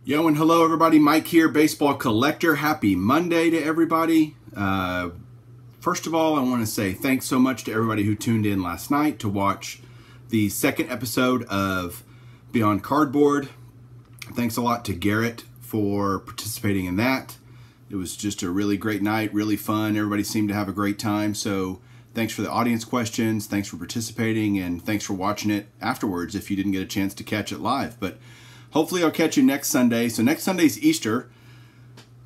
Yo and hello everybody, Mike here, Baseball Collector. Happy Monday to everybody. First of all, I want to say thanks so much to everybody who tuned in last night to watch the second episode of Beyond Cardboard. Thanks a lot to Garrett for participating in that. It was just a really great night, really fun. Everybody seemed to have a great time. So thanks for the audience questions, thanks for participating, and thanks for watching it afterwards if you didn't get a chance to catch it live. But hopefully I'll catch you next Sunday. So next Sunday's Easter,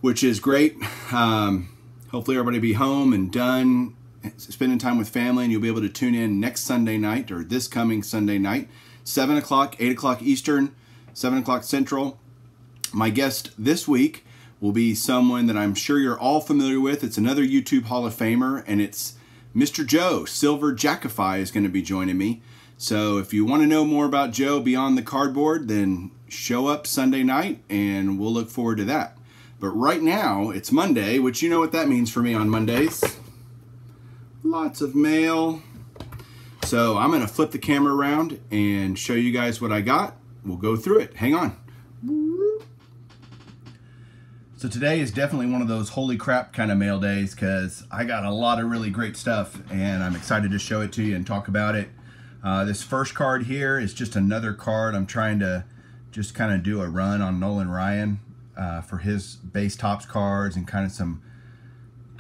which is great. Hopefully everybody will be home and done, spending time with family, and you'll be able to tune in next Sunday night, or this coming Sunday night, 7 o'clock, 8 o'clock Eastern, 7 o'clock Central. My guest this week will be someone that I'm sure you're all familiar with. It's another YouTube Hall of Famer, and it's Mr. Joe. Silver Jackify is going to be joining me. So if you want to know more about Joe beyond the cardboard, then show up Sunday night and we'll look forward to that. But right now, it's Monday, which you know what that means for me on Mondays. Lots of mail. So I'm going to flip the camera around and show you guys what I got. We'll go through it. Hang on. So today is definitely one of those holy crap kind of mail days because I got a lot of really great stuff and I'm excited to show it to you and talk about it. This first card here is just another card. I'm trying to just kind of do a run on Nolan Ryan for his base Topps cards and kind of some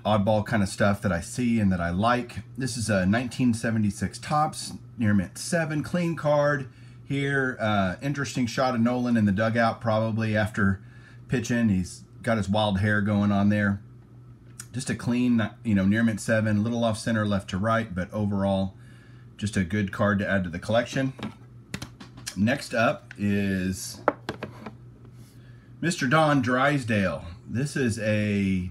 oddball kind of stuff that I see and that I like. This is a 1976 Topps near mint 7 clean card here. Interesting shot of Nolan in the dugout probably after pitching. He's got his wild hair going on there. Just a clean, near mint 7, little off center left to right, but overall just a good card to add to the collection. Next up is Mr. Don Drysdale. This is a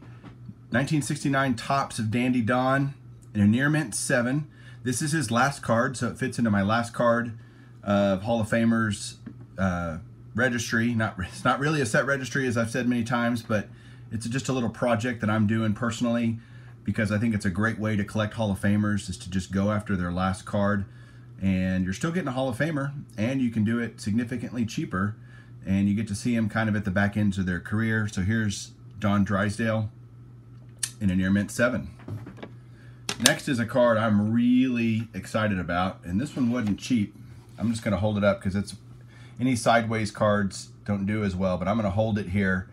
1969 Topps of Dandy Don in a near mint 7. This is his last card, so it fits into my last card of Hall of Famers registry. It's not really a set registry, as I've said many times, but it's just a little project that I'm doing personally because I think it's a great way to collect Hall of Famers, is to just go after their last card. And you're still getting a Hall of Famer, and you can do it significantly cheaper, and you get to see them kind of at the back ends of their career. So here's Don Drysdale in a near mint 7. Next is a card I'm really excited about, and this one wasn't cheap. I'm just going to hold it up because it's any sideways cards don't do as well, but I'm going to hold it here.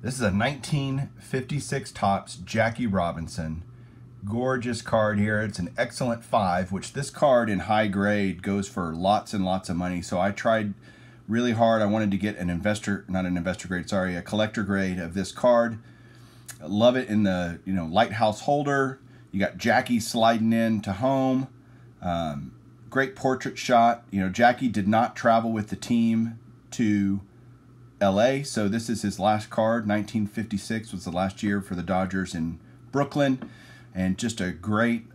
This is a 1956 Topps Jackie Robinson. Gorgeous card here. It's an excellent 5, which this card in high grade goes for lots and lots of money. So I tried really hard. I wanted to get a collector grade of this card. I love it in the lighthouse holder. You got Jackie sliding in to home. Great portrait shot. Jackie did not travel with the team to LA, so this is his last card. 1956 was the last year for the Dodgers in Brooklyn, and just a great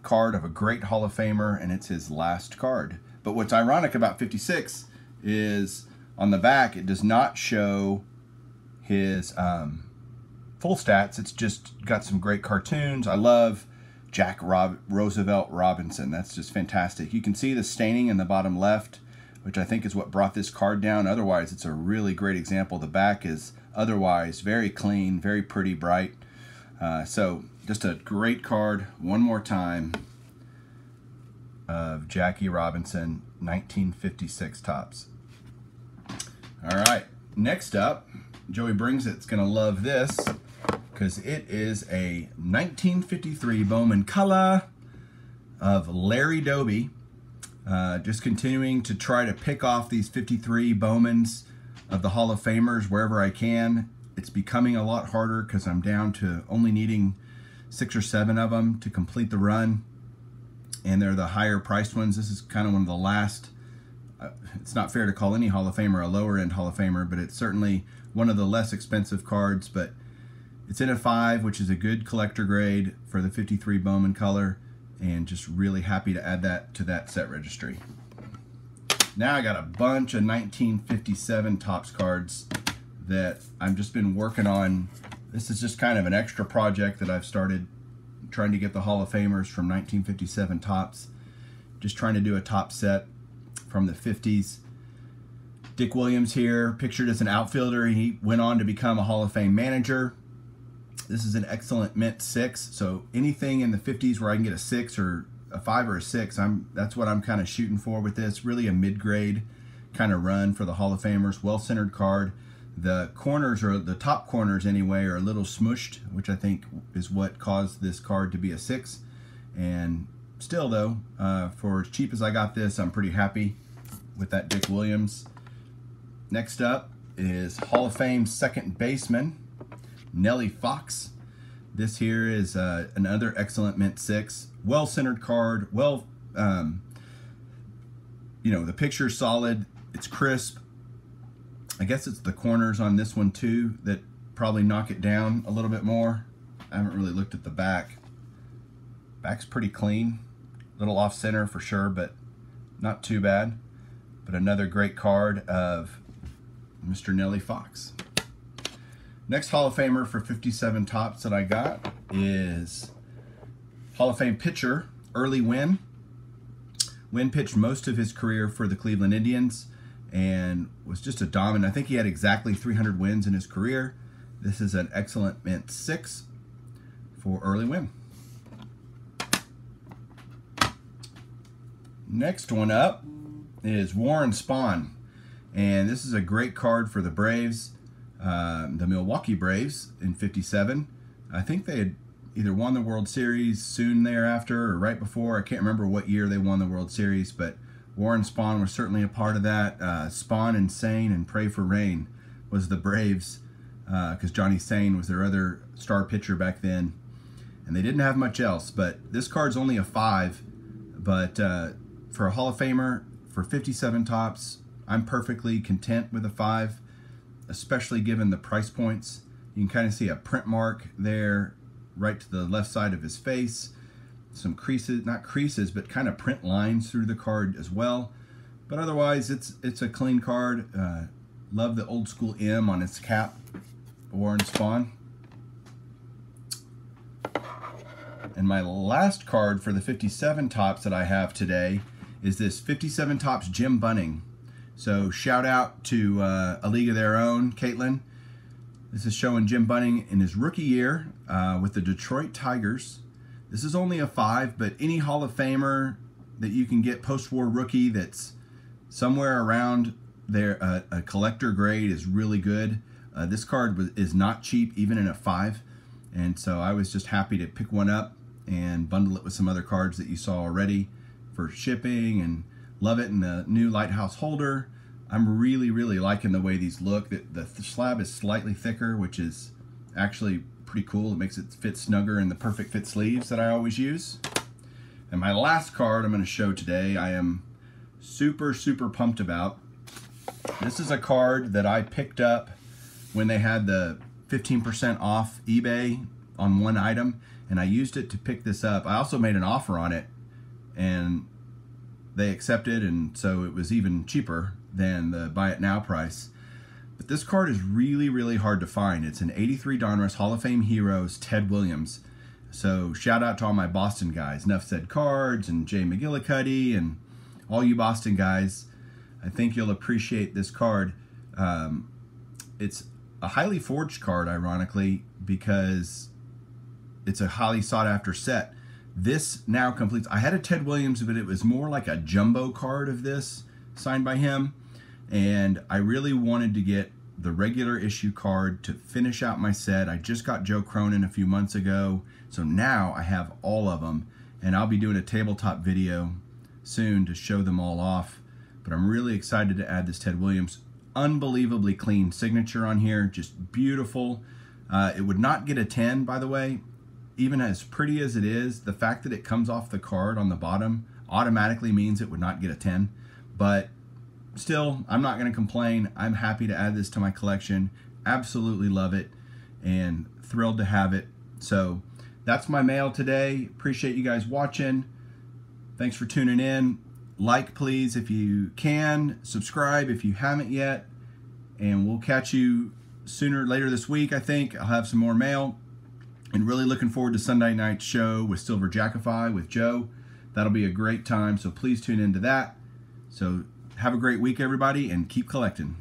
card of a great Hall of Famer, and it's his last card. But what's ironic about 56 is on the back it does not show his full stats. It's just got some great cartoons. I love Jack Roosevelt Robinson. That's just fantastic. You can see the staining in the bottom left, which I think is what brought this card down. Otherwise, it's a really great example. The back is otherwise very clean, very pretty, bright. So just a great card one more time of Jackie Robinson, 1956 Topps. All right, next up, Joey Brings It's going to love this because it is a 1953 Bowman color of Larry Doby. Just continuing to try to pick off these 53 Bowmans of the Hall of Famers wherever I can. It's becoming a lot harder because I'm down to only needing 6 or 7 of them to complete the run, and they're the higher priced ones. This is kind of one of the last. It's not fair to call any Hall of Famer a lower end Hall of Famer, but it's certainly one of the less expensive cards. But it's in a 5, which is a good collector grade for the 53 Bowman color, and just really happy to add that to that set registry. Now I got a bunch of 1957 Topps cards that I've just been working on. This is just kind of an extra project that I've started trying to get the Hall of Famers from 1957 Topps. Just trying to do a top set from the 50s. Dick Williams here, pictured as an outfielder. He went on to become a Hall of Fame manager. This is an excellent mint 6. So anything in the 50s where I can get a 6 or a 5 or a 6, that's what I'm kind of shooting for with this. Really a mid-grade kind of run for the Hall of Famers. Well-centered card. The corners, or the top corners anyway, are a little smushed, which I think is what caused this card to be a 6. And still though, for as cheap as I got this, I'm pretty happy with that Dick Williams. Next up is Hall of Fame second baseman, Nellie Fox. This here is another excellent mint 6. Well-centered card. Well, you know, the picture's solid. It's crisp. I guess it's the corners on this one too that probably knock it down a little bit more. I haven't really looked at the back. Back's pretty clean. A little off center for sure, but not too bad. But another great card of Mr. Nellie Fox. Next Hall of Famer for 57 Topps that I got is Hall of Fame pitcher Early Wynn. Wynn pitched most of his career for the Cleveland Indians and was just a dominant. I think he had exactly 300 wins in his career. This is an excellent mint 6 for Early Wynn. Next one up is Warren Spahn, and this is a great card for the Braves, the Milwaukee Braves in 57. I think they had either won the World Series soon thereafter or right before. I can't remember what year they won the World Series, but Warren Spahn was certainly a part of that. Spahn and Sane and Pray for Rain was the Braves, because Johnny Sane was their other star pitcher back then, and they didn't have much else. But this card's only a 5, but for a Hall of Famer for 57 Topps, I'm perfectly content with a 5, especially given the price points. You can kind of see a print mark there right to the left side of his face. Some creases, not creases, but kind of print lines through the card as well. But otherwise, it's a clean card. Love the old school M on its cap, Warren Spahn. And my last card for the 57 Topps that I have today is this 57 Topps Jim Bunning. So shout out to A League of Their Own, Caitlin. This is showing Jim Bunning in his rookie year with the Detroit Tigers. This is only a 5, but any Hall of Famer that you can get post-war rookie that's somewhere around there, a collector grade is really good. This card is not cheap, even in a 5. And so I was just happy to pick one up and bundle it with some other cards that you saw already for shipping, and love it in the new Lighthouse holder. I'm really liking the way these look. The slab is slightly thicker, which is actually pretty cool. It makes it fit snugger in the perfect fit sleeves that I always use. And my last card I'm going to show today, I am super pumped about. This is a card that I picked up when they had the 15% off eBay on one item, and I used it to pick this up. I also made an offer on it, and they accepted, and so it was even cheaper than the buy it now price. But this card is really hard to find. It's an 83 Donruss Hall of Fame Heroes Ted Williams. So shout out to all my Boston guys, Nuff Said Cards and Jay McGillicuddy and all you Boston guys. I think you'll appreciate this card. It's a highly forged card, ironically, because it's a highly sought after set. This now completes. I had a Ted Williams, but it was more like a jumbo card of this signed by him. And I really wanted to get the regular issue card to finish out my set. I just got Joe Cronin a few months ago, so now I have all of them, and I'll be doing a tabletop video soon to show them all off. But I'm really excited to add this Ted Williams. Unbelievably clean signature on here, just beautiful. It would not get a 10, by the way. Even as pretty as it is, the fact that it comes off the card on the bottom automatically means it would not get a 10. But still, I'm not going to complain. I'm happy to add this to my collection. Absolutely love it and thrilled to have it. So that's my mail today. Appreciate you guys watching. Thanks for tuning in. Like, please, if you can. Subscribe if you haven't yet. And we'll catch you later this week, I think. I'll have some more mail. And really looking forward to Sunday night's show with Silver Jackify with Joe. That'll be a great time, so please tune into that. So Have a great week, everybody, and keep collecting.